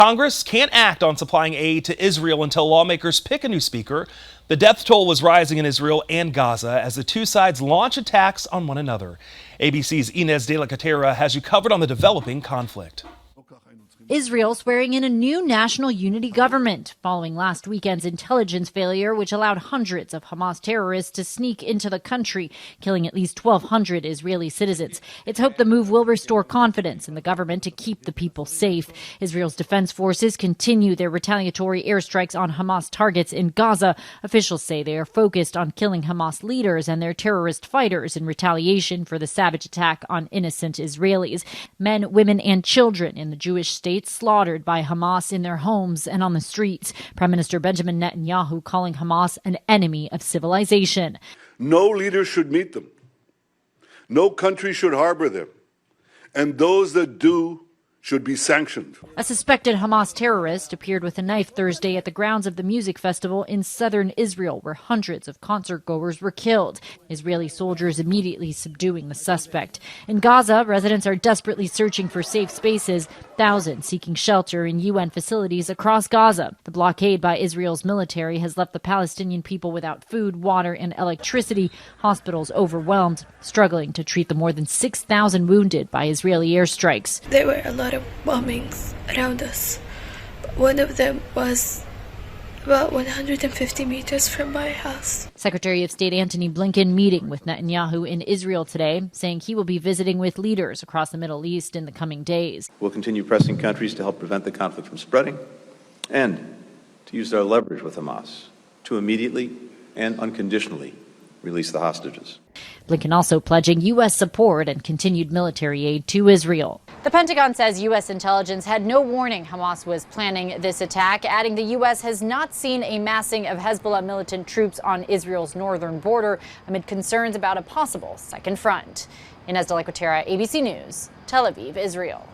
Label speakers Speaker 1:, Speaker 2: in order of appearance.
Speaker 1: Congress can't act on supplying aid to Israel until lawmakers pick a new speaker. The death toll was rising in Israel and Gaza as the two sides launch attacks on one another. ABC's Inez de la Catera has you covered on the developing conflict.
Speaker 2: Israel swearing in a new national unity government following last weekend's intelligence failure, which allowed hundreds of Hamas terrorists to sneak into the country, killing at least 1,200 Israeli citizens. It's hoped the move will restore confidence in the government to keep the people safe. Israel's defense forces continue their retaliatory airstrikes on Hamas targets in Gaza. Officials say they are focused on killing Hamas leaders and their terrorist fighters in retaliation for the savage attack on innocent Israelis. Men, women, and children in the Jewish state slaughtered by Hamas in their homes and on the streets. Prime Minister Benjamin Netanyahu calling Hamas an enemy of civilization.
Speaker 3: No leader should meet them. No country should harbor them. And those that do should be sanctioned.
Speaker 2: A suspected Hamas terrorist appeared with a knife Thursday at the grounds of the music festival in southern Israel, where hundreds of concertgoers were killed. Israeli soldiers immediately subduing the suspect. In Gaza, residents are desperately searching for safe spaces, thousands seeking shelter in UN facilities across Gaza. The blockade by Israel's military has left the Palestinian people without food, water, and electricity, hospitals overwhelmed, struggling to treat the more than 6,000 wounded by Israeli airstrikes.
Speaker 4: There were a lot of bombings around us. One of them was about 150 meters from my house.
Speaker 2: Secretary of State Antony Blinken meeting with Netanyahu in Israel today, saying he will be visiting with leaders across the Middle East in the coming days.
Speaker 5: We'll continue pressing countries to help prevent the conflict from spreading and to use our leverage with Hamas to immediately and unconditionally release the hostages.
Speaker 2: Blinken also pledging U.S. support and continued military aid to Israel.
Speaker 6: The Pentagon says U.S. intelligence had no warning Hamas was planning this attack, adding the U.S. has not seen a massing of Hezbollah militant troops on Israel's northern border amid concerns about a possible second front. Inez de la Catera, ABC News, Tel Aviv, Israel.